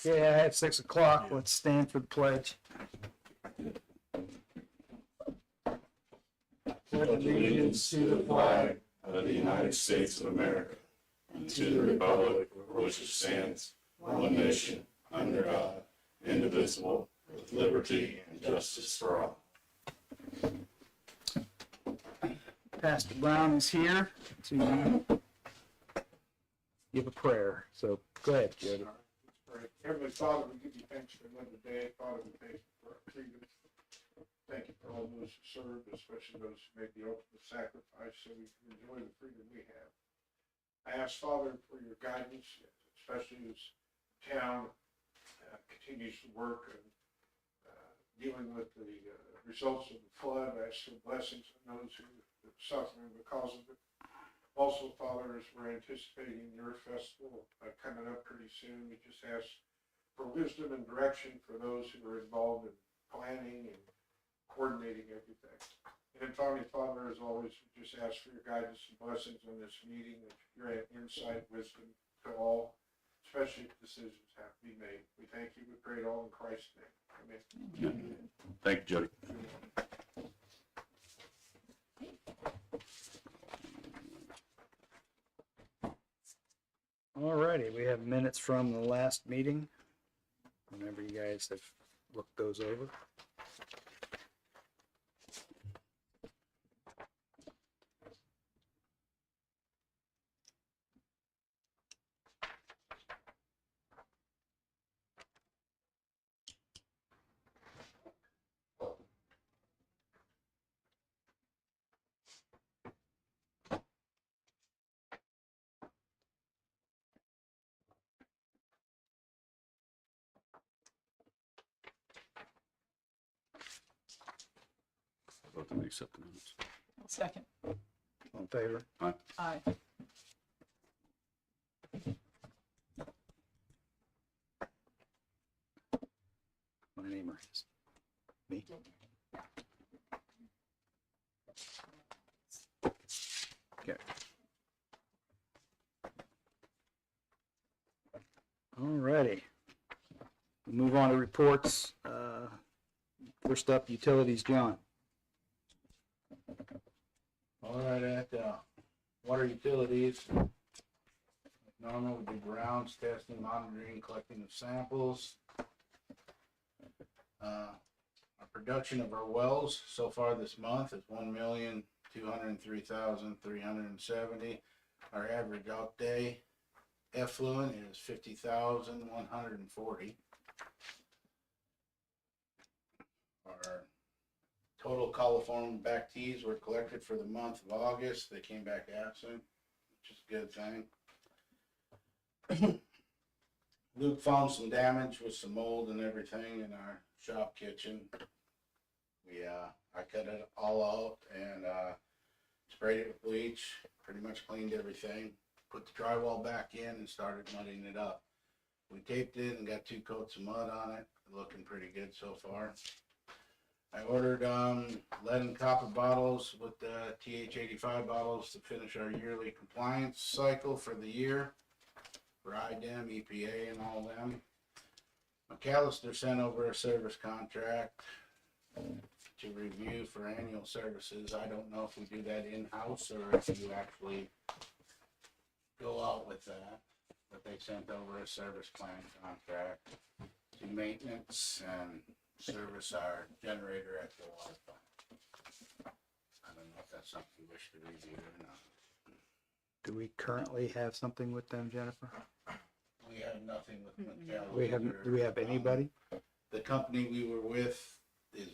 Yeah, at 6 o'clock, let's stand for the pledge. Pledge allegiance to the flag of the United States of America and to the republic for which it stands, one nation, under God, indivisible, with liberty and justice for all. Pastor Brown is here to give a prayer. So go ahead, Jody. Heavenly Father, we give you thanks for another day. Father, we thank you for our freedom. Thank you for all those who served, especially those who made the ultimate sacrifice so we can enjoy the freedom we have. I ask, Father, for your guidance, especially as town continues to work and dealing with the results of the flood. I ask for blessings on those who are suffering because of it. Also, Father, as we're anticipating your festival coming up pretty soon, we just ask for wisdom and direction for those who are involved in planning and coordinating everything. And then finally, Father, as always, we just ask for your guidance and blessings on this meeting, that your insight, wisdom to all, especially if decisions have to be made. We thank you. We pray it all in Christ's name. Amen. Thank you, Jody. All righty, we have minutes from the last meeting. Whenever you guys have looked those over. Vote to accept the minutes. Second. All in favor? Aye. My name or his? Me? Okay. All righty. We'll move on to reports. First up, utilities, John. All right, at water utilities, like normal, we do grounds testing, monitoring, collecting of samples. Our production of our wells so far this month is 1,203,370. Our average out day effluent is 50,140. Our total coliform bacteas were collected for the month of August. They came back absent, which is a good thing. Luke found some damage with some mold and everything in our shop kitchen. I cut it all out and sprayed it with bleach, pretty much cleaned everything, put the drywall back in and started mudding it up. We taped it and got 2 coats of mud on it, looking pretty good so far. I ordered lead and copper bottles with the TH85 bottles to finish our yearly compliance cycle for the year for IDEM, EPA, and all them. McAllister sent over a service contract to review for annual services. I don't know if we do that in-house or if you actually go out with that, but they sent over a service plan contract to maintenance and service our generator at the water plant. I don't know if that's something you wish to review or not. Do we currently have something with them, Jennifer? We have nothing with McAllister. We haven't, do we have anybody? The company we were with is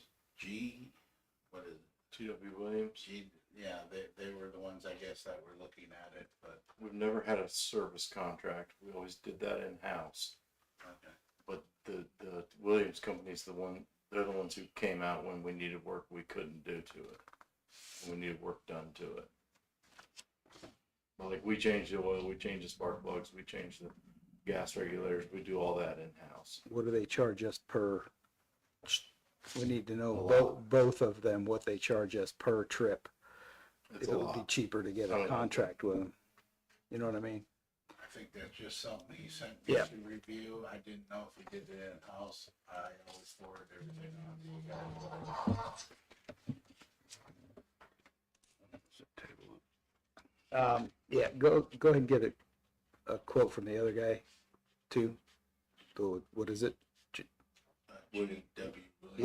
what is it? T.W. Williams. Yeah, they were the ones, I guess, that were looking at it, but, We've never had a service contract. We always did that in-house. okay. But the Williams company's they're the ones who came out when we needed work we couldn't do to it. We needed work done to it. Well, like we change the oil, we change the spark plugs, we change the gas regulators, we do all that in-house. What do they charge us per? We need to know A both of them, what they charge us per trip. It's It a would be lot. cheaper to get I a don't know. contract with them. You know what I mean? I think that's just something he sent me Yeah. to review. I didn't know if he did it in-house. I always forward everything on to you guys. Yeah, go ahead and get a quote from the other guy too. What is it? GW Yeah.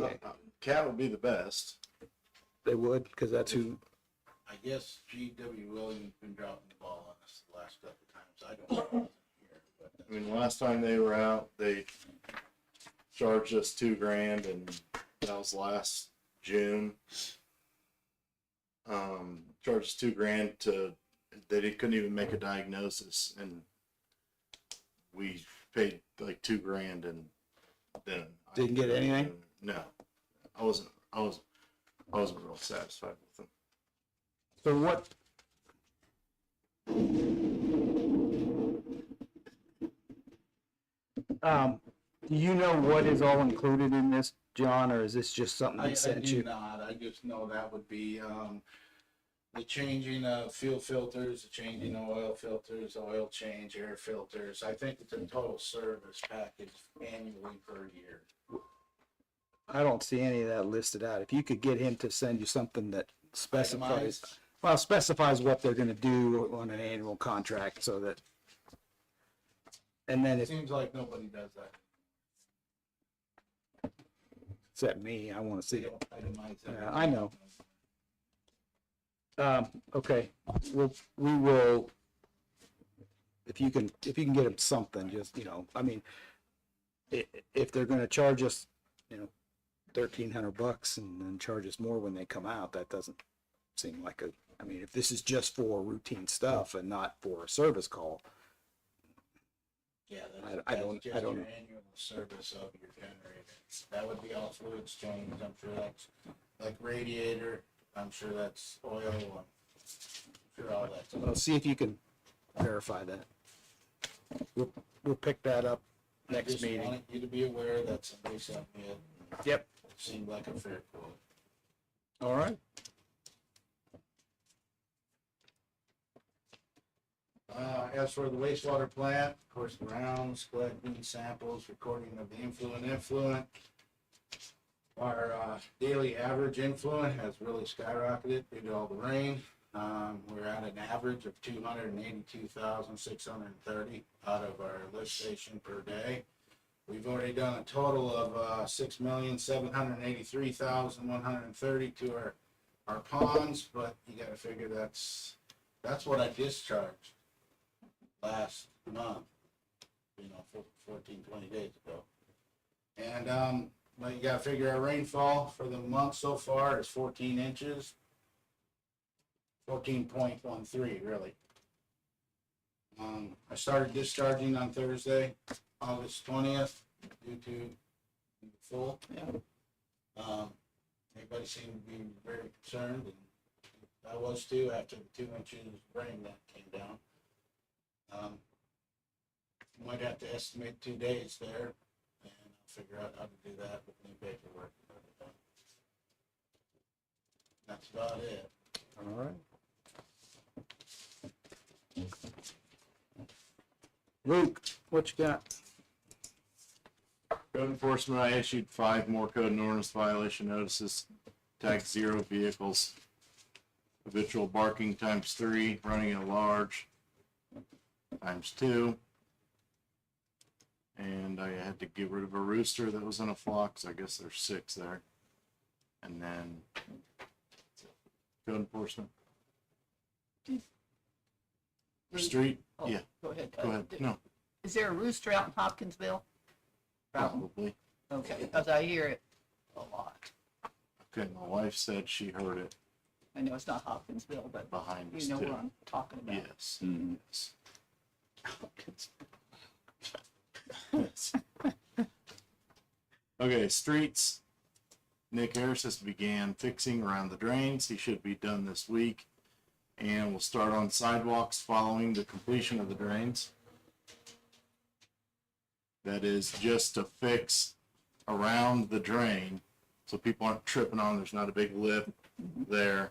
Williams. Cat would be the best. They would, because that's who, I guess GW Williams been dropping the ball on us the last couple of times. I don't know here, but I mean, last time they were out, they charged us $2,000, and that was last June. Charged us $2,000 they couldn't even make a diagnosis, and we paid like $2,000, and then Didn't get anything? No, I wasn't real satisfied with them. so what? Do you know what is all included in this, John, or is this just something I they sent do you? not. I just know that would be, the changing of fuel filters, the changing of oil filters, oil change, air filters. I think it's a total service package annually per year. I don't see any of that listed out. If you could get him to send you something that specifies, Itemized. well, specifies what they're gonna do on an annual contract so that, and then It if seems like nobody does that. except me, I wanna see They it. don't itemize Yeah, everything. I know. Okay, we will, if you can get them something, just, I mean, if they're gonna charge us, $1,300 and then charge us more when they come out, that doesn't seem like I mean, if this is just for routine stuff and not for a service call, Yeah, I that's don't- just I don't your know. annual service of your generator. That would be all fluids change. I'm sure that's like radiator. I'm sure that's oil. I'm sure all that's. well, see if you can verify that. We'll pick that up next Just meeting. wanted you to be aware that somebody sent me it. Yep. It seemed like a fair quote. All right. As for the wastewater plant, of course, the rounds, collecting samples, recording of the effluent. Our daily average influent has really skyrocketed due to all the rain. We're at an average of 282,630 out of our lift station per day. We've already done a total of 6,783,130 to our ponds, but you got to figure that's what I discharged last month, 14, 20 days ago. And but you got to figure our rainfall for the month so far is 14 inches, 14.13 really. I started discharging on Thursday, August 20th, due to the full. Yeah. Everybody seemed to be very concerned, and I was too after the 2 inches of rain that came down. Might have to estimate 2 days there, and I'll figure out how to do that with new paperwork. That's about it. All right. Luke, what you got? Code enforcement, I issued 5 more code and ordinance violation notices, tagged 0 vehicles. Habitual barking ×3, running at large ×2. And I had to get rid of a rooster that was in a flock, so I guess there's 6 there. And then code enforcement. Street, Oh, yeah, Go ahead. go ahead, no, Is there a rooster out in Hopkinsville? probably. Okay, because I hear it a lot. Okay, my wife said she heard it I know it's not Hopkinsville, but behind us you know too. what I'm talking about. Yes, yes. Okay, streets. Nick Harris has began fixing around the drains. He should be done this week. And we'll start on sidewalks following the completion of the drains. That is just to fix around the drain so people aren't tripping on. There's not a big lip there.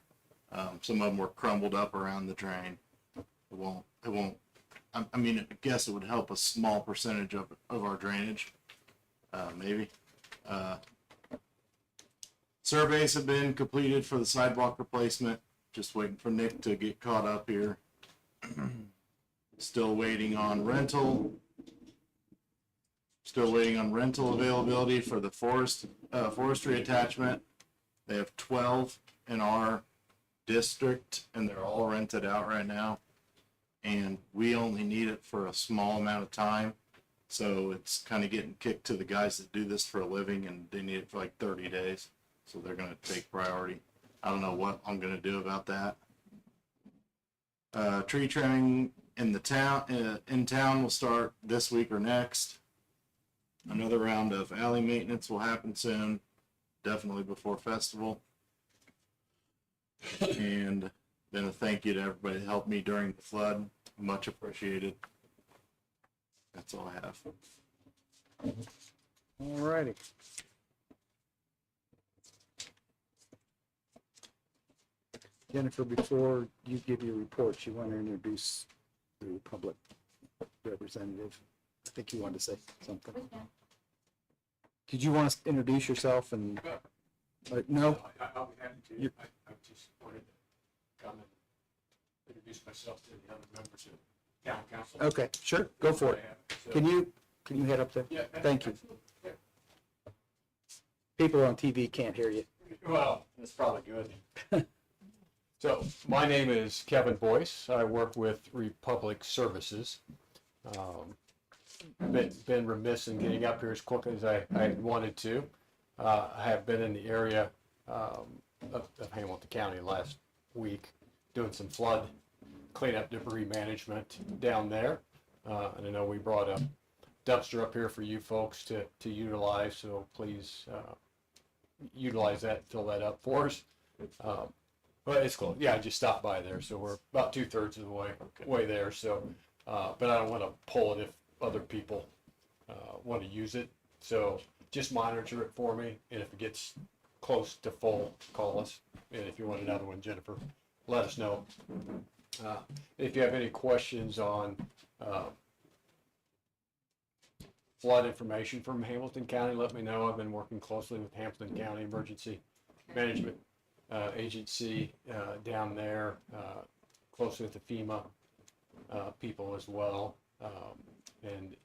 Some of them were crumbled up around the drain. It won't I mean, I guess it would help a small percentage of our drainage, maybe. Surveys have been completed for the sidewalk replacement. Just waiting for Nick to get caught up here. Still waiting on rental. Still waiting on rental availability for the forestry attachment. They have 12 in our district, and they're all rented out right now. And we only need it for a small amount of time. So it's kind of getting kicked to the guys that do this for a living, and they need it for like 30 days. So they're going to take priority. I don't know what I'm going to do about that. Tree trimming in town will start this week or next. Another round of alley maintenance will happen soon, definitely before festival. And then a thank you to everybody that helped me during the flood. Much appreciated. That's all I have. All righty. Jennifer, before you give your report, you want to introduce the public representative. I think you wanted to say something. Did you want to introduce yourself and, no? I'll be happy to. You- I just wanted to come and introduce myself to the other members of town council. Okay, sure, go for it. So- Can you head up there? Yeah. Thank you. absolutely. Yeah. People on TV can't hear you. Well, that's probably good. So, my name is Kevin Boyce. I work with Republic Services. Been remiss in getting up here as quickly as I wanted to. I have been in the area of Hamilton County last week doing some flood cleanup, debris management down there. And I know we brought a dumpster up here for you folks to utilize, so please utilize that, fill that up for us. But it's close. Yeah, I just stopped by there, so we're about 2/3 of the way there. So, but I don't want to pull it if other people want to use it. So just monitor it for me, and if it gets close to full, call us. And if you want another one, Jennifer, let us know. If you have any questions on flood information from Hamilton County, let me know. I've been working closely with Hamilton County Emergency Management Agency down there, closely with the FEMA people as well. And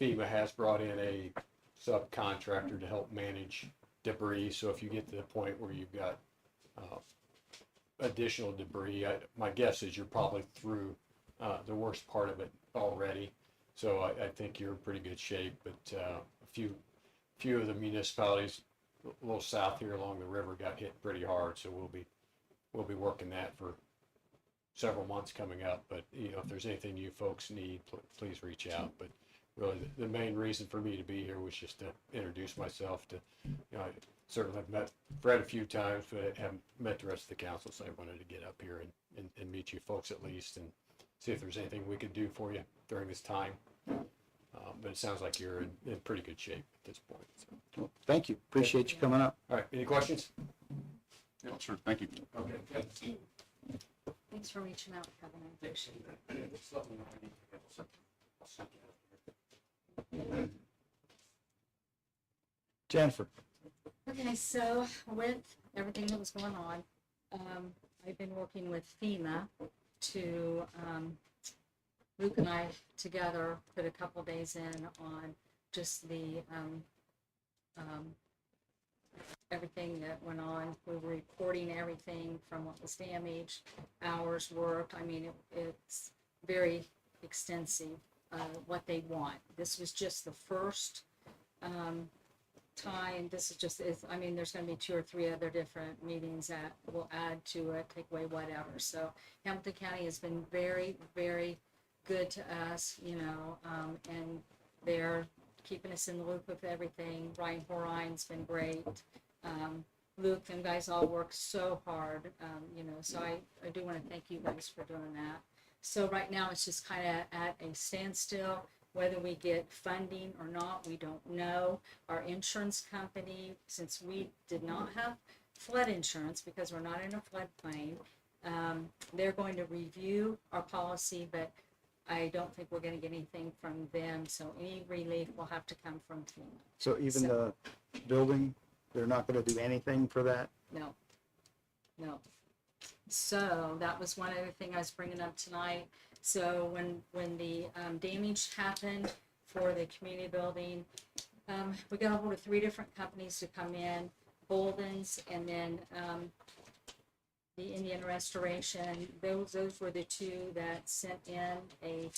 FEMA has brought in a subcontractor to help manage debris. So if you get to the point where you've got additional debris, my guess is you're probably through the worst part of it already. So I think you're in pretty good shape. But a few of the municipalities a little south here along the river got hit pretty hard. So we'll be working that for several months coming up. But you know, if there's anything you folks need, please reach out. But really, the main reason for me to be here was just to introduce myself. To, you know, I certainly have met Fred a few times, but I haven't met the rest of the council. So I wanted to get up here and meet you folks at least, and see if there's anything we could do for you during this time. But it sounds like you're in pretty good shape at this point. So. Well, thank you. Appreciate you coming up. All right, any questions? Yeah, sure, thank you. Okay. good. Thanks for reaching out, Kevin. I appreciate it. Just let me know if anything else. I'll send you out here. Jennifer. Okay, so with everything that was going on, I've been working with FEMA to, Luke and I together put a couple days in on just the, everything that went on. We were reporting everything from what was damaged, hours worked. I mean, it's very extensive, what they want. This was just the first, time. This is just, I mean, there's going to be 2 or 3 other different meetings that will add to it, take away whatever. So Hamilton County has been very, very good to us, you know, and they're keeping us in the loop with everything. Ryan Horine's been great. Luke and guys all work so hard, you know, so I do want to thank you guys for doing that. So right now it's just kind of at a standstill. Whether we get funding or not, we don't know. Our insurance company, since we did not have flood insurance because we're not in a floodplain, they're going to review our policy, but I don't think we're gonna get anything from them, so any relief will have to come from FEMA. So even the building, they're not gonna do anything for that? No, no. So that was one other thing I was bringing up tonight. So when the damage happened for the community building, we got a hold of 3 different companies to come in, Bolden's, and then the Indian Restoration. Those were the 2 that sent in a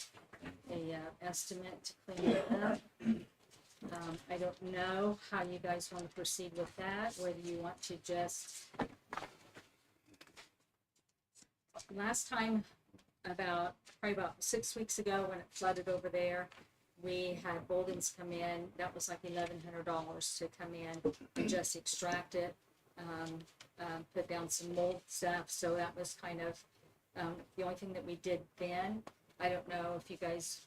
estimate to clean it up. I don't know how you guys want to proceed with that, whether you want to just, last time, probably about 6 weeks ago when it flooded over there, we had Bolden's come in. That was like $1,100 to come in and just extract it, put down some mold stuff. So that was kind of the only thing that we did then. I don't know if you guys,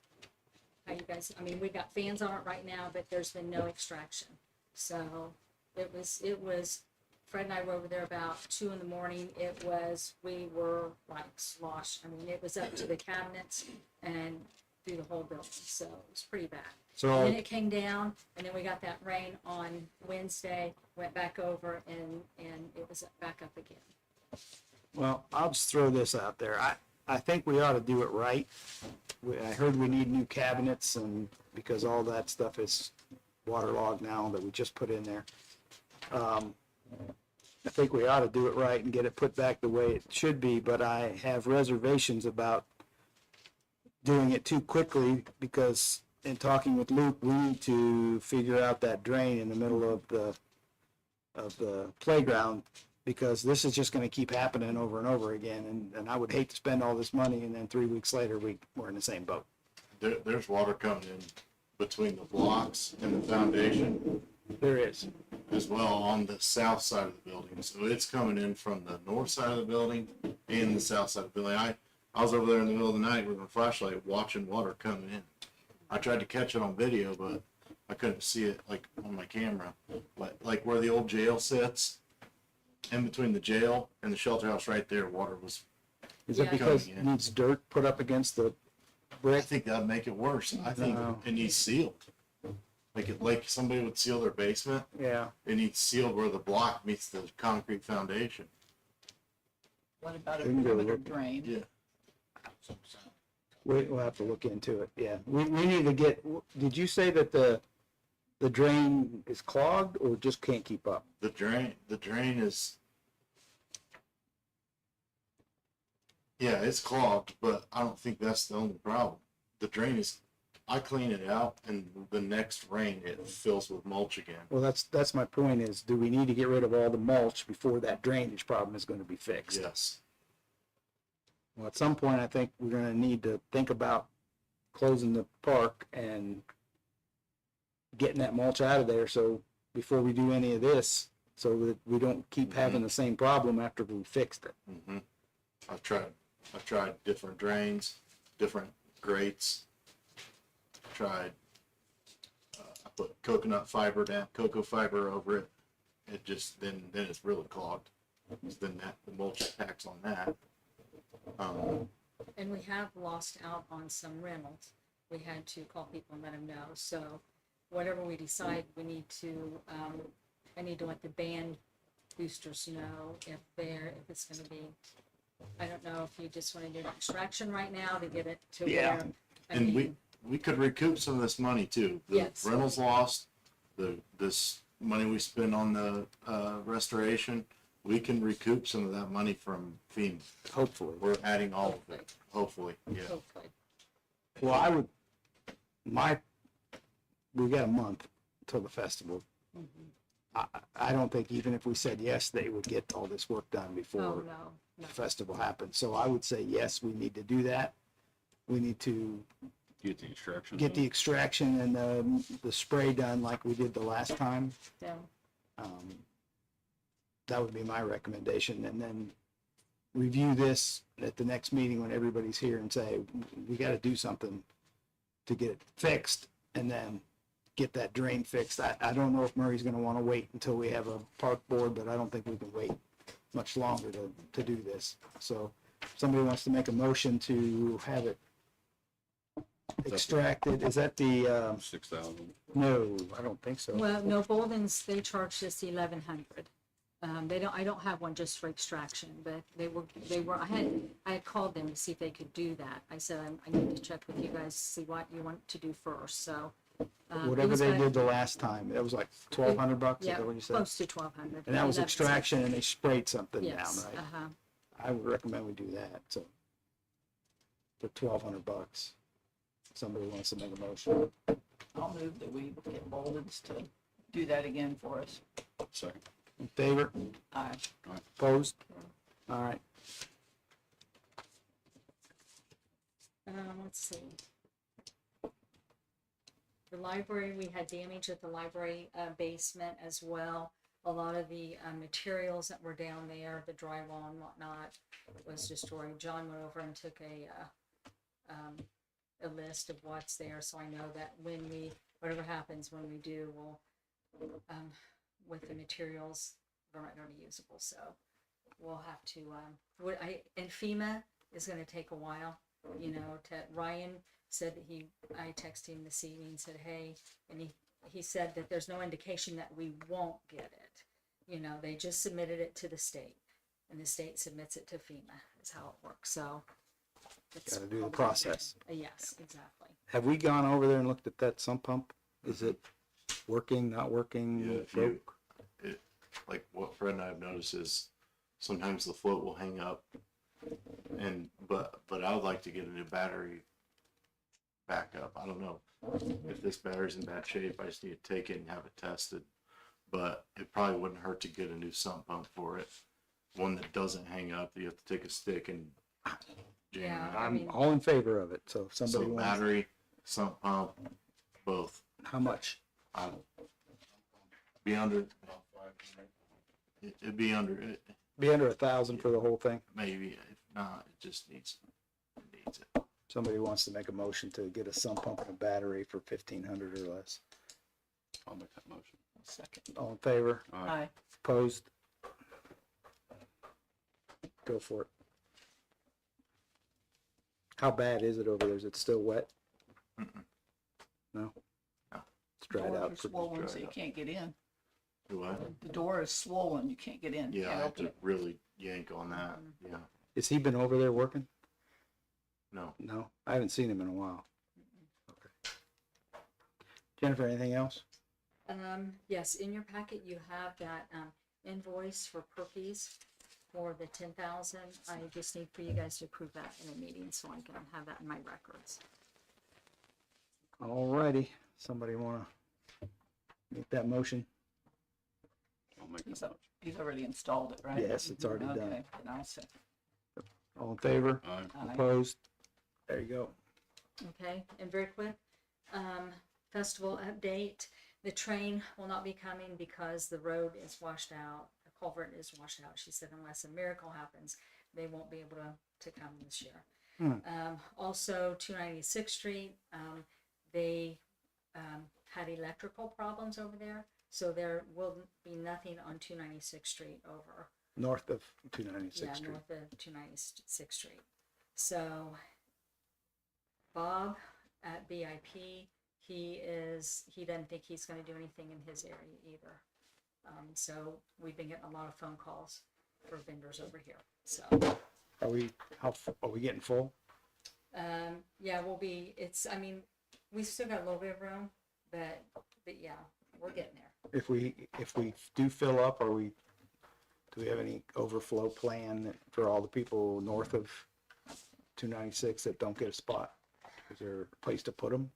I mean, we got fans on it right now, but there's been no extraction. So it was, Fred and I were over there about 2 in the morning. We were like slosh. I mean, it was up to the cabinets and through the whole building. So it was pretty bad. So, And then it came down, and then we got that rain on Wednesday, went back over, and it was back up again. well, I'll just throw this out there. I think we ought to do it right. I heard we need new cabinets, and because all that stuff is waterlogged now that we just put in there. I think we ought to do it right and get it put back the way it should be, but I have reservations about doing it too quickly, because in talking with Luke, we need to figure out that drain in the middle of the playground, because this is just going to keep happening over and over again, and I would hate to spend all this money and then 3 weeks later we're in the same boat. There's water coming in between the blocks and the foundation There is. as well on the south side of the building. So it's coming in from the north side of the building and the south side of the building. I was over there in the middle of the night with my flashlight watching water coming in. I tried to catch it on video, but I couldn't see it like on my camera. But like where the old jail sits, in between the jail and the shelter house right there, water was. Is it Yeah. because Coming it in. needs dirt put up against the I brick? think that'd make it worse. I think No. it needs sealed. Like somebody would seal their basement. Yeah. It needs sealed where the block meets the concrete foundation. What about a We can go perimeter look. drain? Yeah. We'll have to look into it, yeah. We need to get, did you say that the drain is clogged or just can't keep up? The drain is, yeah, it's clogged, but I don't think that's the only problem. The drain is, I clean it out and the next rain, it fills with mulch again. Well, that's my point is, do we need to get rid of all the mulch before that drainage problem is gonna be fixed? Yes. Well, at some point, I think we're gonna need to think about closing the park and getting that mulch out of there, so before we do any of this, so that we don't keep having the same problem after we fixed it. Mm-hmm. I've tried different drains, different grates. Tried, I put coconut fiber down, cocoa fiber over it. It just, then it's really clogged. Then the mulch packs on that. And we have lost out on some rentals. We had to call people and let them know. So whatever we decide, we need to, I need to let the band boosters know if it's gonna be, I don't know if you just wanna do an extraction right now to get it to Yeah. where. I And mean, we could recoup some of this money too. The Yes. rentals lost, this money we spend on the restoration, we can recoup some of that money from FEMA. Hopefully. We're adding all of it, hopefully, yeah. Hopefully. Well, I would, we got a month till the festival. I don't think even if we said yes, they would get all this work done Oh, before no, the no. festival happens. So I would say, yes, we need to do that. We need to Get the extraction. get the extraction and the spray done like we did the last time. No. That would be my recommendation, and then review this at the next meeting when everybody's here and say, we gotta do something to get it fixed, and then get that drain fixed. I don't know if Murray's gonna wanna wait until we have a park board, but I don't think we can wait much longer to do this. So if somebody wants to make a motion to have it extracted, is that the, 6,000. no, I don't think so. Well, no, Bolden's, they charged us 1,100. I don't have one just for extraction, but I had called them to see if they could do that. I said, I need to check with you guys, to see what you want to do first, so. it Whatever was they about- did the last time, it was like $1,200, is Yeah, that what you said? close to 1,200. And that was 11 extraction and they sprayed something down, Yes, right? uh-huh. I would recommend we do that, so. For $1,200. Somebody wants to make a motion. I'll move that we get Bolden's to do that again for us. Second. In favor? Aye. Opposed? All right. Let's see. The library, we had damage at the library basement as well. A lot of the materials that were down there, the drywall and whatnot, was destroyed. John went over and took a list of what's there, so I know that whatever happens when we do, with the materials, they're not gonna be usable, so we'll have to, and FEMA is gonna take a while, Ryan said that I texted him this evening and said, hey, and he said that there's no indication that we won't get it. They just submitted it to the state, and the state submits it to FEMA, is how it works, so. it's Gotta do the probably- process. Yes, exactly. Have we gone over there and looked at that sump pump? Is it working, not working? Yeah, if you, like what Fred and I have noticed is sometimes the float will hang up, but I would like to get a new battery backup. I don't know if this battery's in bad shape. I just need to take it and have it tested. But it probably wouldn't hurt to get a new sump pump for it, one that doesn't hang up. That you have to take a stick and jam Yeah. it. I'm mean- all in favor of it, so if So somebody wants, battery, sump pump, both. how much? Be under. It'd be under it. Be under 1,000 for the whole thing? Maybe if not, it just needs it. Somebody wants to make a motion to get a sump pump and a battery for 1,500 or less. I'll make that motion. Second. All in favor? Aye. Opposed? Go for it. How bad is it over there? Is it still wet? Mm-mm. No? No. It's dried Doors out. are swollen, so you can't get in. Do I? The door is swollen, you can't get in. Yeah, I Can't have open to it. really yank on that. Yeah. Has he been over there working? No. No, I haven't seen him in a while. Okay. Jennifer, anything else? Yes, in your packet, you have that, invoice for Perky's for the 10,000. I just need for you guys to approve that in a meeting, so I can have that in my records. All righty. Somebody wanna make that motion? I'll make He's that up- He's already installed it, right? Yes, it's already done. Okay, then I'll second. All in favor? motion. Aye. Aye. Opposed? There you go. Okay, and very quick, festival update. The train will not be coming because the road is washed out. The culvert is washed out. She said unless a miracle happens, they won't be able to come this year. Also, 296th Street, they had electrical problems over there. So there will be nothing on 296th Street over. North of 296th Yeah, Street. north of 296th Street. So Bob at BIP, he doesn't think he's gonna do anything in his area either. So we've been getting a lot of phone calls for vendors over here, so. Are we getting full? Yeah, we still got a little bit of room, but yeah, we're getting there. If we do fill up, do we have any overflow plan for all the people north of 296 that don't get a spot? Is there a place to put them?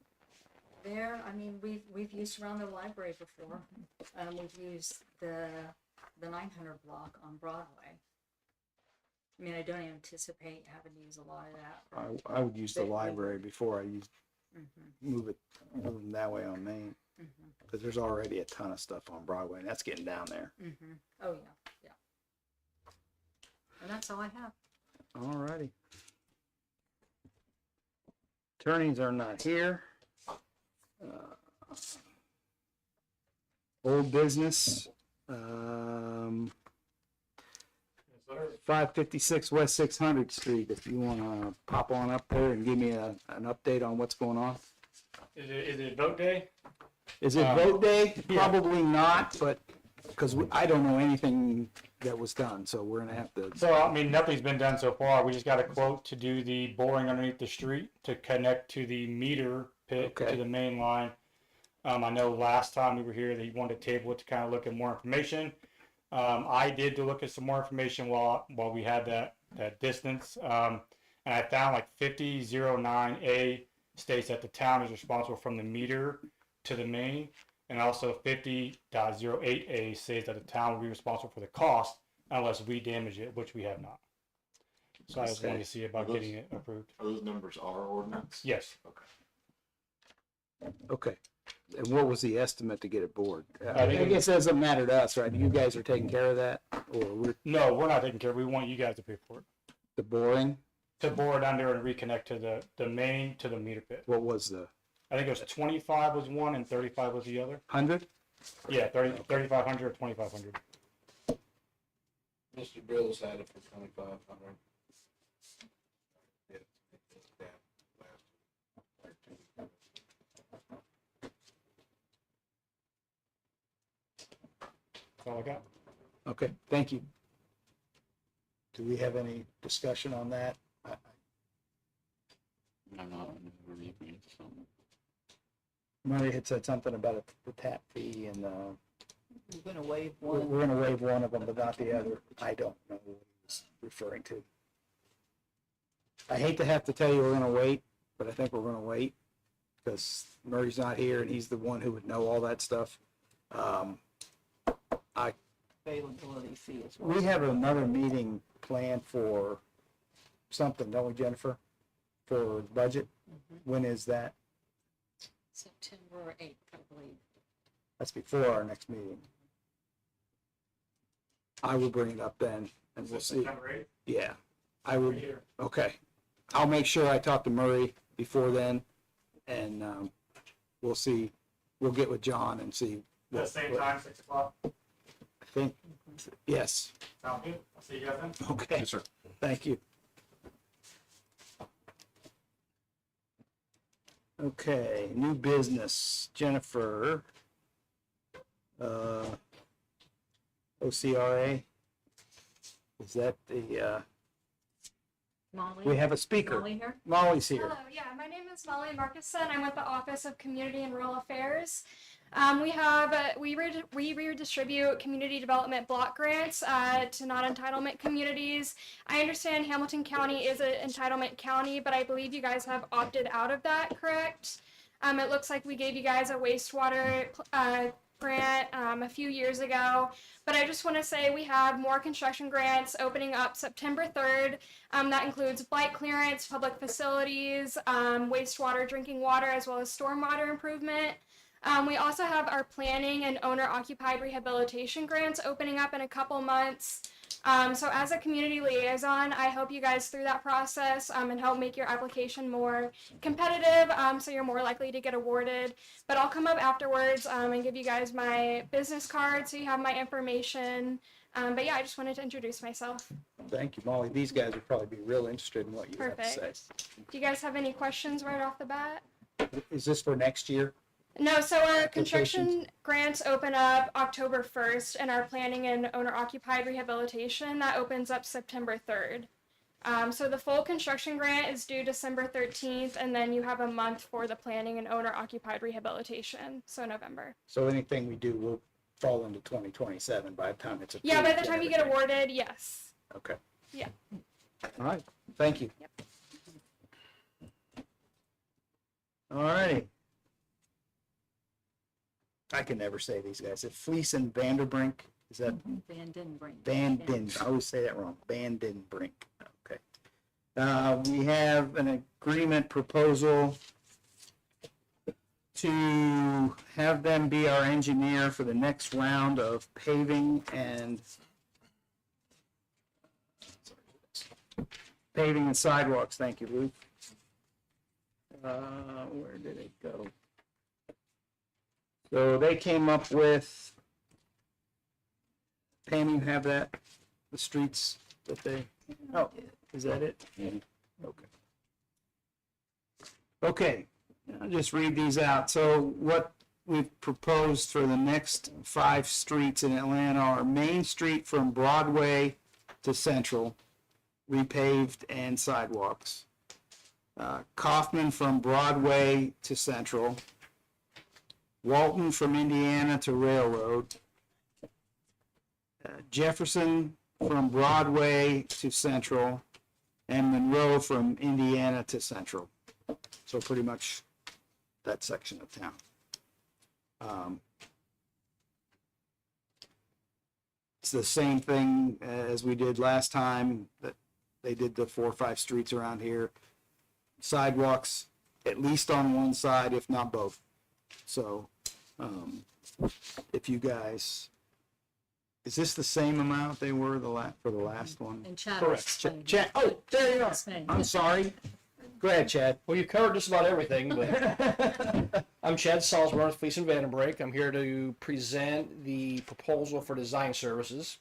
There, we've used around the library before. We've used the 900 block on Broadway. I don't anticipate having to use a lot of that. I would use the Big library before I Mhm, move them that way on Main. mhm, Because there's already a ton of stuff on Broadway, and that's getting down there. mhm. Oh, yeah. And that's all I have. All righty. Attorneys are not here. Old business. 556 West 600th Street, if you wanna pop on up there and give me an update on what's going on. Is it vote day? Is it vote day? yeah. Probably not, but, because I don't know anything that was done, so we're gonna have to, So, I mean, nothing's been done so far. We just got a quote to do the boring underneath the street to connect to the meter pit Okay. to the main line. I know last time we were here, they wanted to table it to kind of look at more information. I did to look at some more information while we had that distance. And I found like 5009A states that the town is responsible from the meter to the main. And also 50.08A says that the town will be responsible for the cost unless we damage it, which we have not. So I just wanted to see about getting it approved. Are those numbers our ordinance? Yes. okay. And what was the estimate to get it bored? I think I guess it doesn't matter to us, right? You guys are taking care of that, or we're, No, we're not taking care of it. We want you guys to pay for it. the boring? To bore it under and reconnect to the main to the meter pit. What was the I think it was 25 was one and 35 was the other. 100? Yeah, 3,500 or 2,500. Mr. Bills had it for 2,500. That's all I got. Okay, thank you. Do we have any discussion on that? I'm not, we're leaving it to something. Murray had said something about the tap fee and, We're gonna waive we're one. gonna waive one of them, but not the other. I don't know what he was referring to. I hate to have to tell you we're gonna wait, but I think we're gonna wait because Murray's not here and he's the one who would know all that stuff. Availability fee as well. We have another meeting planned for something, don't we, Jennifer? For budget? When is that? September 8th, I believe. That's before our next meeting. I will bring it up then and we'll see. September 8th, Yeah, I right would, here. okay. I'll make sure I talk to Murray before then and, we'll see, we'll get with John and see. The what- same what- time, 6 o'clock. I think, yes, Sound good? I'll see you guys then. okay. Yes, sir. Thank you. Okay, new business, Jennifer. OCRA. Is that the, Molly? we have a speaker. Molly here? Molly's here. Hello, yeah, my name is Molly Markuson. I'm with the Office of Community and Rural Affairs. We redistribute community development block grants to non-entitlement communities. I understand Hamilton County is an entitlement county, but I believe you guys have opted out of that, correct? It looks like we gave you guys a wastewater grant a few years ago, but I just want to say we have more construction grants opening up September 3rd. That includes blight clearance, public facilities, wastewater, drinking water, as well as stormwater improvement. We also have our planning and owner-occupied rehabilitation grants opening up in a couple months. So as a community liaison, I help you guys through that process and help make your application more competitive, so you're more likely to get awarded. But I'll come up afterwards and give you guys my business card so you have my information. But yeah, I just wanted to introduce myself. Thank you, Molly. These guys would probably be real interested in what you have to say. Perfect. Do you guys have any questions right off the bat? Is this for next year? No, so our construction grants open up October 1st, and our planning and owner-occupied rehabilitation, that opens up September 3rd. So the full construction grant is due December 13th, and then you have a month for the planning and owner-occupied rehabilitation, so November. So anything we do will fall into 2027 by the time it's approved. Yeah, by the and time you get everything. awarded, yes. Okay. Yeah. All right, thank you. Yep. All righty. I can never say these guys. It's Fleece and Vanderbrink. Is that Van Denbrink. Van Den? I always say that wrong. Van Den Brink. Okay. We have an agreement proposal to have them be our engineer for the next round of paving and sidewalks. Thank you, Luke. Where did it go? So they came up with, Pam, you have that, the streets that they, oh, is that it? Mhm. Okay. Okay, I'll just read these out. So what we've proposed for the next 5 streets in Atlanta are Main Street from Broadway to Central, repaved and sidewalks. Kaufman from Broadway to Central. Walton from Indiana to Railroad. Jefferson from Broadway to Central, and Monroe from Indiana to Central. So pretty much that section of town. It's the same thing as we did last time, that they did the 4 or 5 streets around here. Sidewalks, at least on one side, if not both. So, if you guys, is this the same amount they were for the last one? And Chad. Correct. explained. Chad, oh, there you are. Explained. I'm sorry. Go ahead, Chad. Well, you covered just about everything, but I'm Chad Salzburn with Fleece and Vandenbrink. I'm here to present the proposal for design services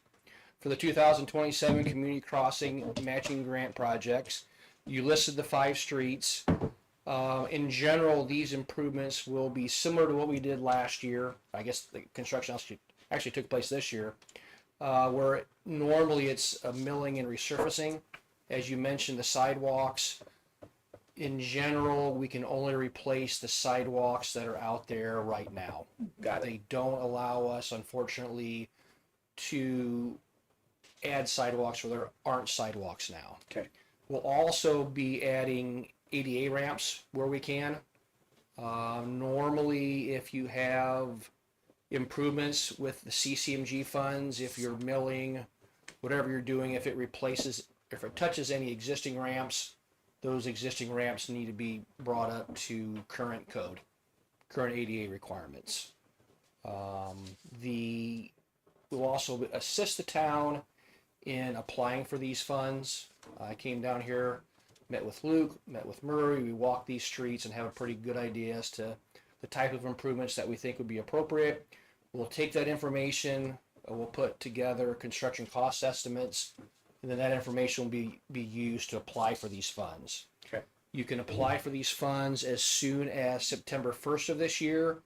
for the 2027 Community Crossing Matching Grant Projects. You listed the 5 streets. In general, these improvements will be similar to what we did last year. I guess the construction actually took place this year, where normally it's a milling and resurfacing. As you mentioned, the sidewalks. In general, we can only replace the sidewalks that are out there right now. They don't allow us, unfortunately, to add sidewalks where there aren't sidewalks now. Okay. We'll also be adding ADA ramps where we can. Normally, if you have improvements with the CCMG funds, if you're milling, whatever you're doing, if it touches any existing ramps, those existing ramps need to be brought up to current ADA requirements. We'll also assist the town in applying for these funds. I came down here, met with Luke, met with Murray. We walked these streets and have a pretty good idea as to the type of improvements that we think would be appropriate. We'll take that information, we'll put together construction cost estimates, and then that information will be used to apply for these funds. Okay. You can apply for these funds as soon as September 1st of this year,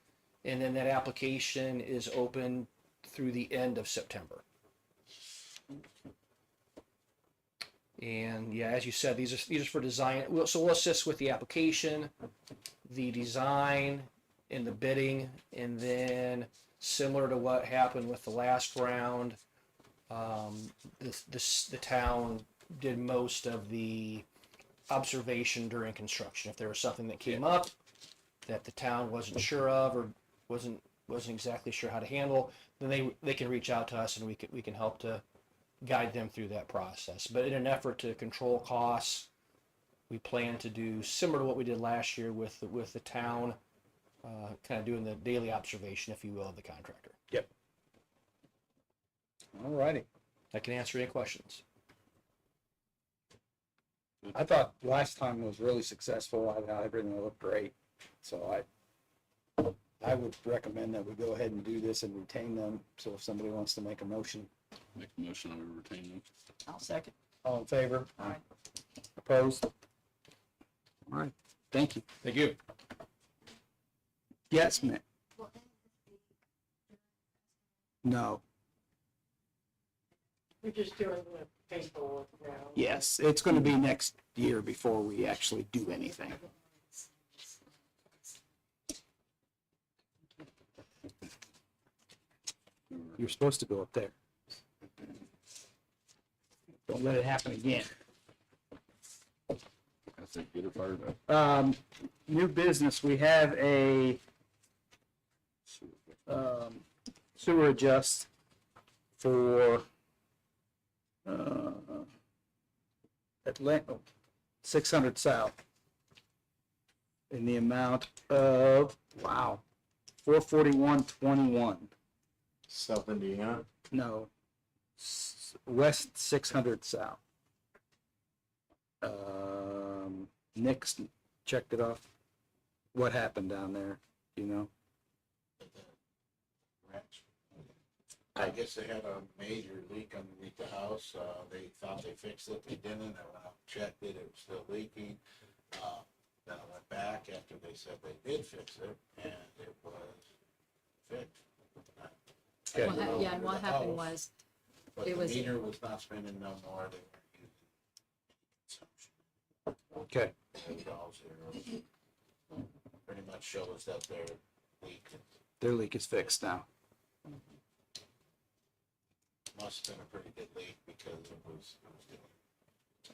and then that application is open through the end of September. And yeah, as you said, these are for design. So we'll assist with the application, the design, and the bidding, and then similar to what happened with the last round, the town did most of the observation during construction. If there was something that came up that the town wasn't sure of or wasn't exactly sure how to handle, then they can reach out to us and we can help to guide them through that process. But in an effort to control costs, we plan to do similar to what we did last year with the town, kind of doing the daily observation, if you will, of the contractor. Yep. All righty. I can answer any questions. I thought last time was really successful. I thought everything looked great. So I would recommend that we go ahead and do this and retain them. So if somebody wants to make a motion. Make a motion that we retain them. I'll second. All in favor? Aye. Opposed? All right, thank you. Thank you. Yes, ma'am. No, We're just doing the paperwork now. yes, it's gonna be next year before we actually do anything. You're supposed to go up there. Don't let it happen again. I think get it fired up. New business, we have a sewer adjust for Atlanta, 600 South in the amount of, wow, 441.21. South Indiana. No, West 600 South. Nick's checked it off. What happened down there? Do you know? I guess they had a major leak underneath the house. They thought they fixed it. They didn't. I went out and checked it. It was still leaking. Then I went back after they said they did fix it, and it was fixed. I What don't know yeah, and under what the happened house, was, But it the was- meter was not spending no more. They were using consumption. Okay. It all zero. Pretty much shows that their leak Their leak is fixed now. must have been a pretty good leak because it was doing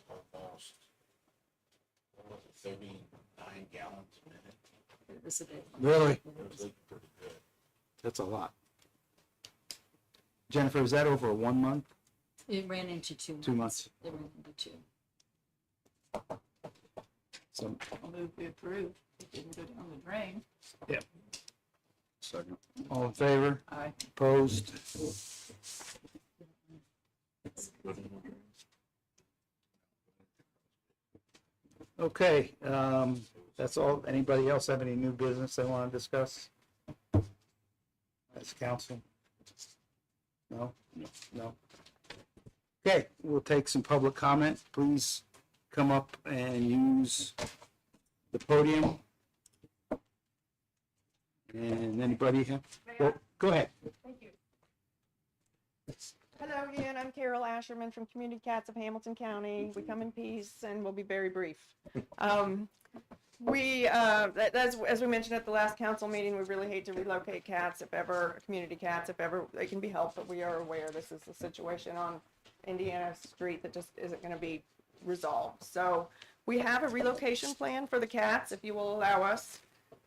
almost, what was it, 39 gallons a minute. it was a bit, Really? It was leaking pretty good. That's a lot. Jennifer, is that over 1 month, it ran into 2 months. 2 months? It ran into 2. So, I'll move to approve. It didn't go down the drain. second. All in favor? Aye. Opposed? Okay, that's all. Anybody else have any new business they want to discuss? As council? No? No? Okay, we'll take some public comment. Please come up and use the podium. And anybody have, well, go ahead. Thank you. Hello again, I'm Carol Asherman from Community Cats of Hamilton County. We come in peace and we'll be very brief. As we mentioned at the last council meeting, we really hate to relocate cats if ever, community cats, if ever they can be helped, but we are aware this is a situation on Indiana Street that just isn't gonna be resolved. So we have a relocation plan for the cats, if you will allow us.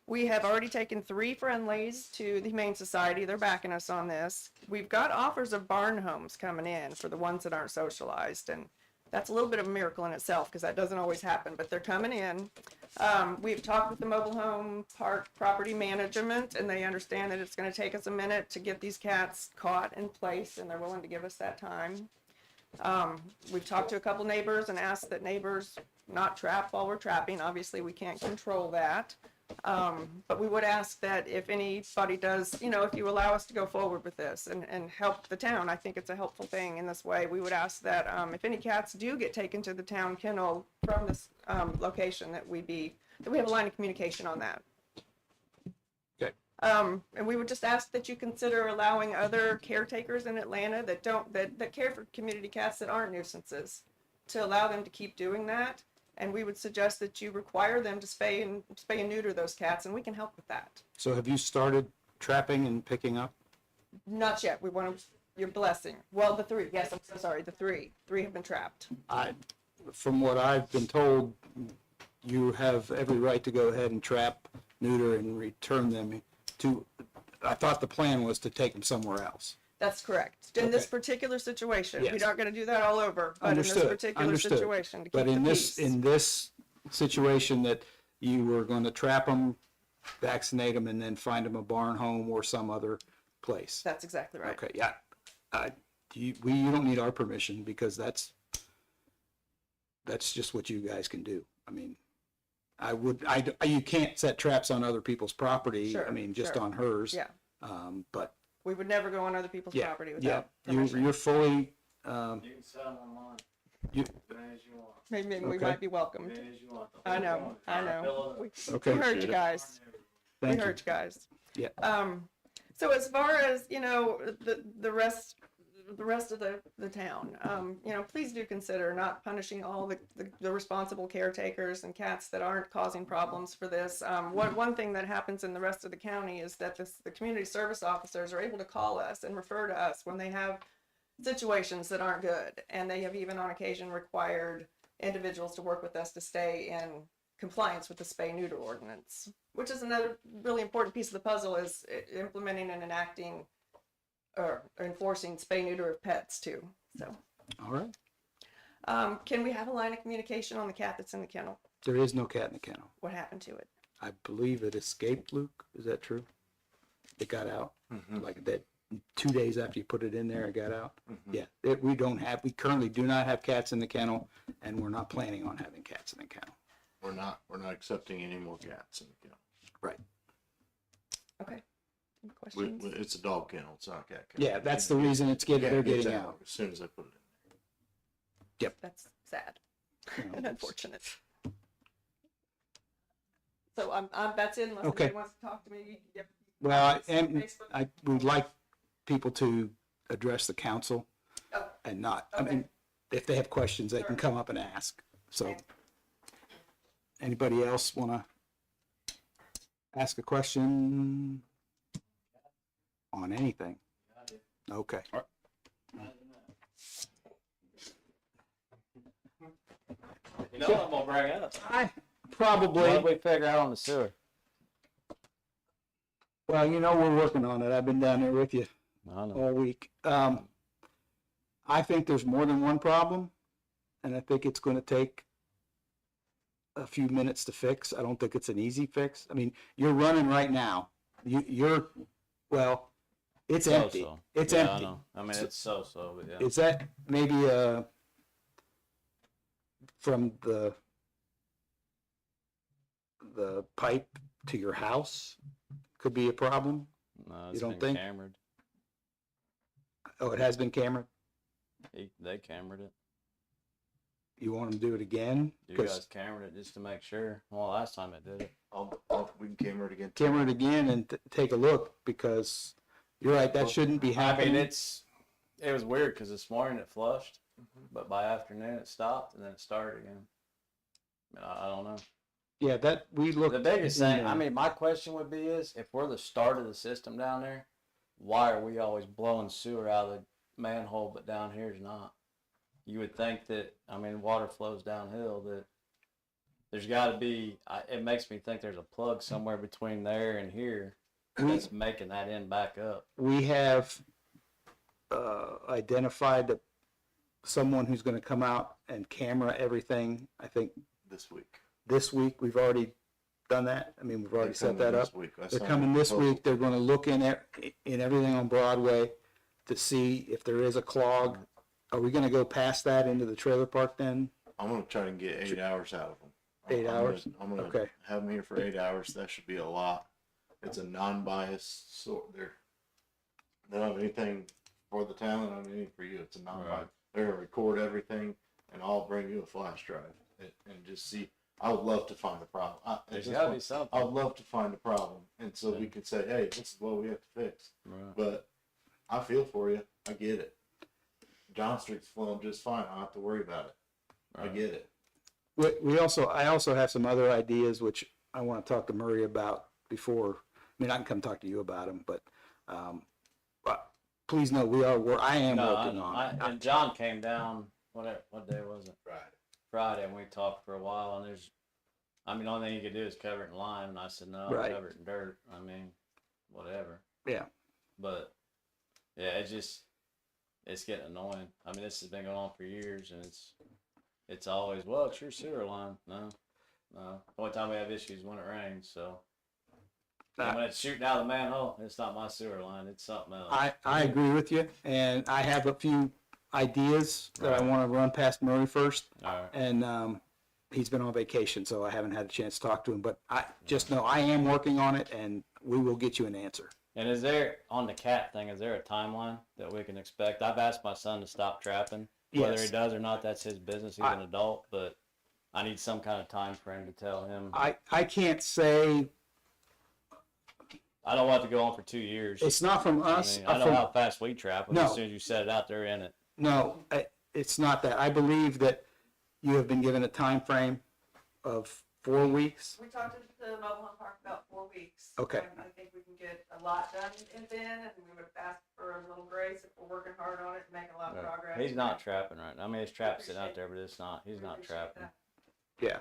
We have already taken 3 friendlies to the Humane Society. They're backing us on this. We've got offers of barn homes coming in for the ones that aren't socialized. And that's a little bit of a miracle in itself because that doesn't always happen, but they're coming in. We've talked with the mobile home park property management and they understand that it's going to take us a minute to get these cats caught in place and they're willing to give us that time. We've talked to a couple neighbors and asked that neighbors not trap while we're trapping. Obviously, we can't control that. But we would ask that if anybody does, if you allow us to go forward with this and help the town, I think it's a helpful thing in this way. We would ask that if any cats do get taken to the town kennel from this location, that we have a line of communication on that. Okay. And we would just ask that you consider allowing other caretakers in Atlanta that care for community cats that aren't nuisances, to allow them to keep doing that. And we would suggest that you require them to spay and neuter those cats, and we can help with that. So have you started trapping and picking up? Not yet. We want your blessing. Well, the 3. Yes, I'm so sorry. The 3. 3 have been trapped. From what I've been told, you have every right to go ahead and trap, neuter, and return them to, I thought the plan was to take them somewhere else. That's correct. In this Okay. particular situation, Yes. we're not going to do that all over, but in this Understood, particular understood. situation, to keep But the in peace. this situation that you were going to trap them, vaccinate them, and then find them a barn home or some other place. That's exactly right. Okay, yeah. You don't need our permission because that's just what you guys can do. I mean, you can't set traps on other people's property. Sure, I mean, just sure. on hers. Yeah. But We would never go on other people's yeah, property yeah, without permission. you're fully, You can sell them online. You- As you want. Maybe we Okay. might be welcomed. As you want. I know. We okay. heard you guys. We Thank you. heard you guys. Yeah. So as far as, the rest of the town, please do consider not punishing all the responsible caretakers and cats that aren't causing problems for this. One thing that happens in the rest of the county is that the community service officers are able to call us and refer to us when they have situations that aren't good. And they have even on occasion required individuals to work with us to stay in compliance with the spay-neuter ordinance, which is another really important piece of the puzzle, is implementing and enacting or enforcing spay-neuter of pets too. So, All right. can we have a line of communication on the cat that's in the kennel? There is no cat in the kennel. What happened to it? I believe it escaped, Luke. Is that true? It got out like that 2 days after you put it in there, it got out. Yeah, we currently do not have cats in the kennel, and we're not planning on having cats in the kennel. We're not accepting any more cats in the kennel. Right. Okay. questions? It's a dog kennel, it's not a cat kennel. Yeah, that's the reason it's getting, they're It's getting out. as soon as I put it in. That's sad You know, and it's- unfortunate. So that's it unless Okay. anybody wants to talk to me. Yep. Well, Facebook. and I would like people to address the council Oh, and not, I okay. mean, if they have questions, they can Sure. come up and ask. So, Okay. anybody else wanna ask a question on anything? Okay. You know what I'm gonna bring up? I What probably, did we figure out on the sewer? well, you know, we're working on it. I've been down there with you I know. all week. I think there's more than one problem, and I think it's gonna take a few minutes to fix. I don't think it's an easy fix. I mean, you're running right now. Well, it's empty. So-so. It's Yeah, empty. I know. I mean, it's so-so, but yeah. Is that maybe, from the pipe to your house could be a problem? No, you it's don't been think? cambered. Oh, it has been camera? They cambered it. You want them to do it again? You 'Cause guys cambered it just to make sure. Well, last time it did it. We can camera it again. camera it again and take a look, because you're right, that shouldn't be I happening. mean, it was weird because this morning it flushed, but by afternoon it stopped and then it started again. I don't know. Yeah, that, we looked. The biggest in thing, I there. mean, my question would be is, if we're the start of the system down there, why are we always blowing sewer out of the manhole, but down here is not? You would think that, I mean, water flows downhill, that there's got to be, it makes me think there's a plug somewhere between there and here that's making that end back up. We have identified someone who's gonna come out and camera everything. I think This week. this week, we've already done that. I mean, we've already They're set coming that this up. week. I They're signed coming the this proposal. week. They're gonna look in everything on Broadway to see if there is a clog. Are we gonna go past that into the trailer park then? I'm gonna try and get 8 hours out of them. 8 hours? I'm gonna Okay. have them here for 8 hours. That should be a lot. It's a non-biased sort. They don't have anything for the town. They don't have anything for you. It's a non-biased. They're gonna record everything, and I'll bring you a flash drive and just see. I would love to find a problem. There's got to be something. I would love to find a problem, and so we could say, "Hey, this is what we have to fix." Right. But I feel for you. I get it. John Street's flowing just fine. I don't have to worry about it. I get it. I also have some other ideas which I want to talk to Murray about before. I mean, I can come talk to you about them, but please know I am working on it. And John came down, what day was it? Friday. Friday, and we talked for a while, and the only thing you could do is cover it in lime, and I said, no, Right. cover it in dirt. I mean, whatever. Yeah. But, yeah, it's getting annoying. I mean, this has been going on for years, and it's always, well, it's your sewer line. No. The only time we have issues is when it rains, so. And when it's shooting out of the manhole, it's not my sewer line, it's something else. I agree with you, and I have a few ideas that I want to run past Murray first. All right. And he's been on vacation, so I haven't had a chance to talk to him. But I just know I am working on it, and we will get you an answer. And is there, on the cat thing, is there a timeline that we can expect? I've asked my son to stop trapping. Whether Yes. he does or not, that's his business. He's an adult, but I need some kind of time frame to tell him. I can't say I don't want it to go on for 2 years. it's not from us. I know how fast we trap, but No. as soon as you set it out there in it. No, it's not that. I believe that you have been given a time frame of 4 weeks. We talked to the mobile home park about 4 weeks. Okay. I think we can get a lot done in then, and we would ask for a little grace if we're working hard on it and making a lot of progress. He's not trapping right now. I mean, his trap's sitting out there, but he's not trapping. Yeah.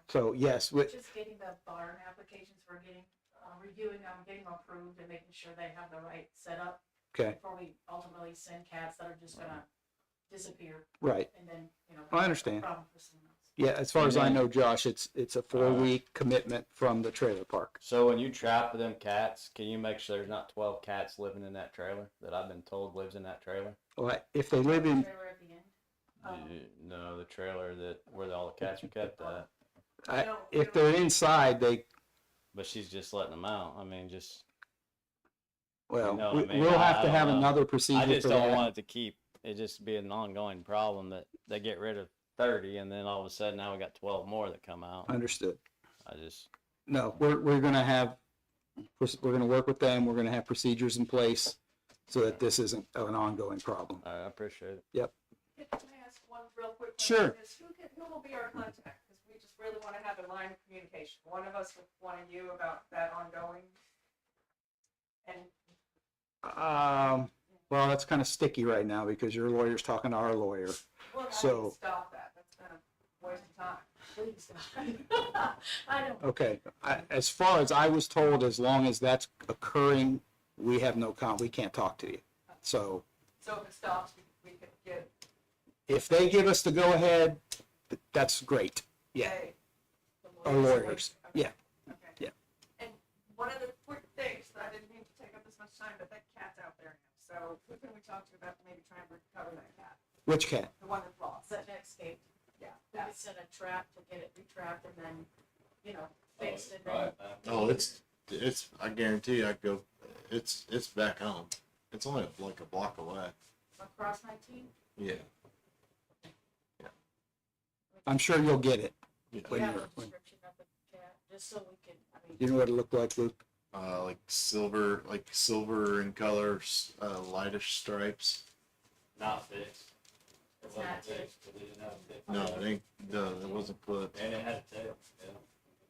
So yes, Just getting the barn applications we're getting, reviewing them, getting them approved and making sure they have the right setup. Okay. Before we ultimately send cats that are just gonna disappear. Right. And then, I understand. Problem for someone else. Yeah, as far as I know, Josh, it's a 4-week commitment from the trailer park. So when you trap with them cats, can you make sure there's not 12 cats living in that trailer that I've been told lives in that trailer? Well, if they live in, Trailer at the end. No, the trailer where all the cats are kept at. if they're inside, But she's just letting them out. I mean, just Well, You know what I mean? we'll have I to don't have know. another I procedure just for don't that. want it to keep it just be an ongoing problem that they get rid of 30 and then all of a sudden now we got 12 more that come out. Understood. I just No, we're gonna have, we're gonna work with them. We're gonna have procedures in place so that this isn't an ongoing problem. I appreciate it. Yep. Can I ask one real quick Sure. question? Who will be our contact? Because we just really want to have a line of communication. One of us with one of you about that ongoing. And Well, that's kind of sticky right now because your lawyer's talking to our lawyer. well, I So- can stop that. That's kind of waste of time. Please. I don't. Okay, as far as I was told, as long as that's occurring, we have we can't talk to you. So So if it stops, we can get. if they give us the go-ahead, that's great. Yeah, Hey, the our lawyers, Okay. yeah. Okay. Yeah. And one of the quick things, that I didn't mean to take up this much time, but that cat's out there now. So who can we talk to about maybe trying to recover that cat? Which cat? The one that's lost. That escaped. Yeah. We could set a trap to get it retrapped and then, you know, fixed and then. Oh, it's, I guarantee you, I go, it's back home. It's only like a block away. Across 19? Yeah. I'm sure you'll get it. Yeah. When Yeah, you're- a description of the cat, just so we can, I mean. You know what it looked like, Luke? Like silver in color, lightish stripes. Not fixed. It's not fixed. No, it ain't, no, it wasn't clipped. And it had a tail. Yeah.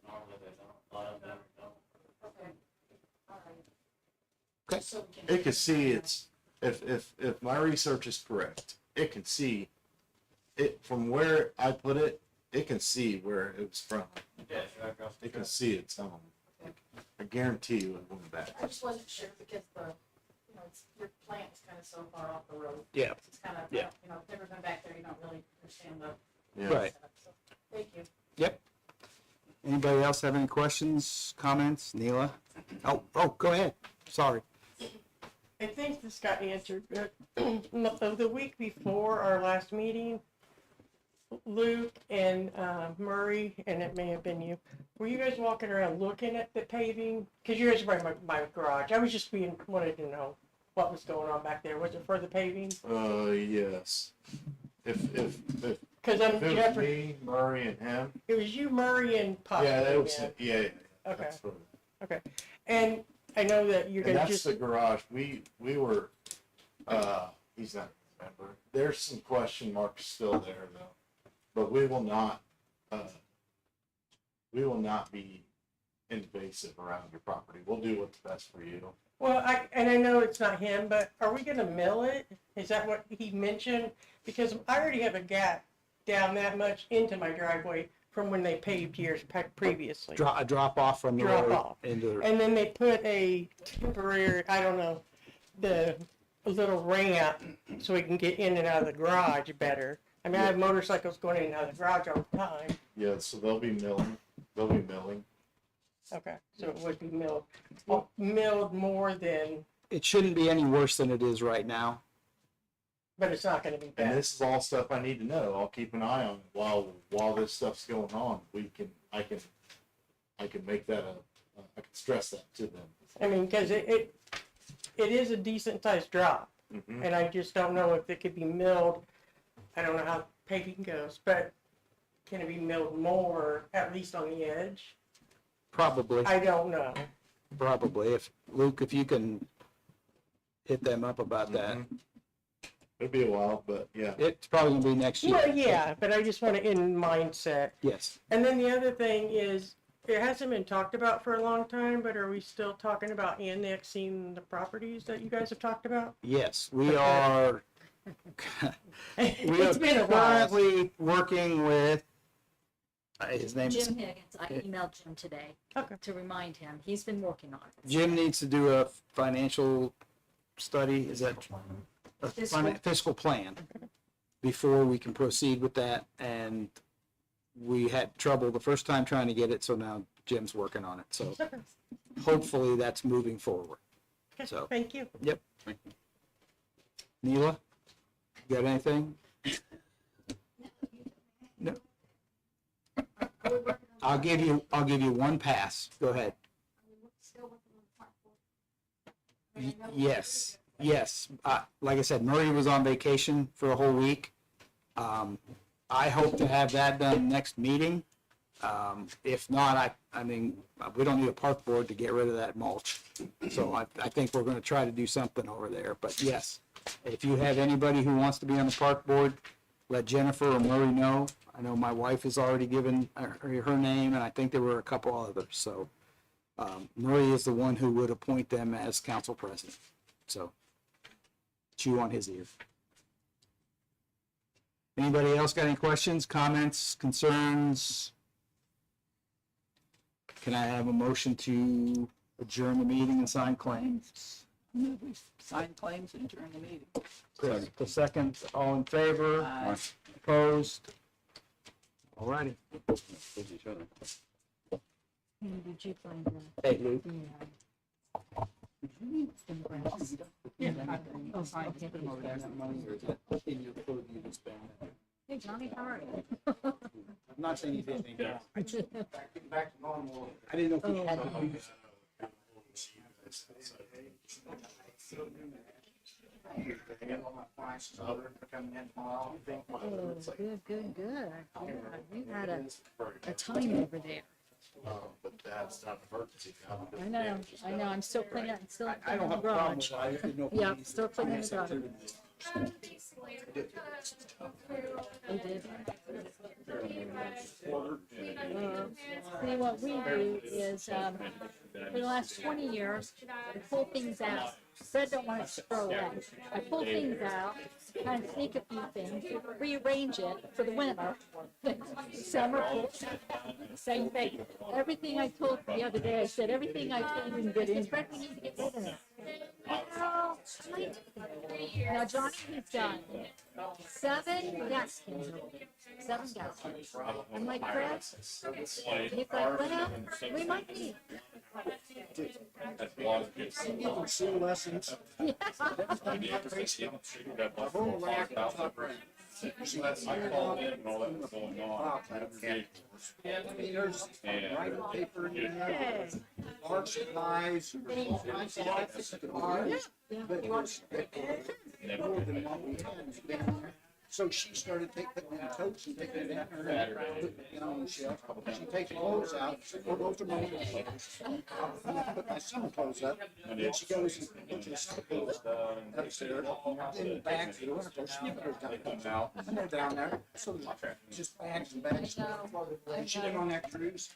Normally they don't. A lot of them don't. Okay. All right. Okay. Just so we can. It can see it's, if my research is correct, it can see it from where I put it, it can see where it was from. Yeah, it's right across the It can track. see its home. I guarantee you it went back. I just wasn't sure because you know, your plant is kind of so far off the road. Yeah. It's kind of, Yeah. you know, never been back there, you don't really understand the. Yeah. Right. setup, so, thank you. Yep. Anybody else have any questions, comments? Neela? Oh, go ahead. Sorry. I think this got answered, but the week before our last meeting, Luke and Murray, and it may have been you, were you guys walking around looking at the paving? Because you guys were by my garage. I was just wanted to know what was going on back there. Was it for the paving? Yes. If Because I'm it was Jeffrey. me, Murray, and him. It was you, Murray, and possibly. Yeah, that was, Ann. yeah. Okay. That's what- Okay. And I know that you're And gonna that's just. the garage. We were, he's not a member. There's some question marks still there though. But we will not be invasive around your property. We'll do what's best for you. Well, I know it's not him, but are we gonna mill it? Is that what he mentioned? Because I already have a gap down that much into my driveway from when they paved years previously. A drop off from the Drop road off. into, And then they put a temporary, I don't know, a little ramp so we can get in and out of the garage better. I mean, I have motorcycles going in and out of the garage all the time. Yeah, so they'll be milling. They'll be milling. Okay, so it would be milled. Well, milled more than, it shouldn't be any worse than it is right now. but it's not gonna be And bad. this is all stuff I need to know. I'll keep an eye on it while this stuff's going on. I can make that I can stress that to them. I mean, because it is a decent sized drop. Mhm. And I just don't know if it could be milled. I don't know how paving goes, but can it be milled more, at least on the edge? Probably, I don't know. probably. If, Luke, if you can hit them up about that. It'll be a while, but yeah. It's probably gonna be next year. Well, yeah, but I just want to in mindset. Yes. And then the other thing is, it hasn't been talked about for a long time, but are we still talking about annexing the properties that you guys have talked about? Yes, we are. We It's are been a while. currently working with, his name's, Jim Higgins, I Okay. emailed Jim today Okay. to remind him, he's been working on it. Jim needs to do a financial study, is that? A fiscal plan before we can proceed with that, and we had trouble the first time trying to get it, so now Jim's working on it, so hopefully that's moving forward. Okay, So, thank you. yep. Neela, you got anything? No. I'll give you one pass. Go ahead. Yes, yes. Like I said, Murray was on vacation for a whole week. I hope to have that done next meeting. If not, I mean, we don't need a park board to get rid of that mulch. So I think we're gonna try to do something over there, but yes. If you have anybody who wants to be on the park board, let Jennifer or Murray know. I know my wife has already given her name, and I think there were a couple others, so. Murray is the one who would appoint them as council president, so. Chew on his ear. Anybody else got any questions, comments, concerns? Can I have a motion to adjourn the meeting and sign claims? Move we sign claims and adjourn the meeting. Chris, the second, all in favor? Aye. Opposed? All righty. Did you find that? Hey, Luke. Yeah, I'll sign, put them over there. Hey, Johnny, how are you? I'm not saying you did anything wrong. Back to normal. I didn't know if we had to do this. Oh, good. Yeah, you had a time over there. But that's not emergency. I know. I'm still cleaning, I don't the have a problem garage. with it. I just didn't know if we Yeah, needed still cleaning the garage. We did. See, what we do is, for the last 20 years, we pull things out. Fred don't want it to throw away. I pull things out, kind of sneak a few things, rearrange it for the winter. Summer, same thing. Everything I told you the other day, I said, everything I told you to get in, Fred, we need to get rid of it. Now, Johnny, he's done 7 gas cans. 7 gas cans. I'm like, Fred, he's like, well, we might need. Seal lessons. Writing paper in there, art supplies, all kinds of items that could be used. But it was more than what we had down there. So she started putting in coats and taking it down there and putting it on the shelf. She takes clothes out, well, those are my clothes. And I put my summer clothes up, and then she goes and puts the summer clothes upstairs, then bags for the winter clothes. She never comes out, and they're down there, so there's just bags and bags. And she went on that cruise.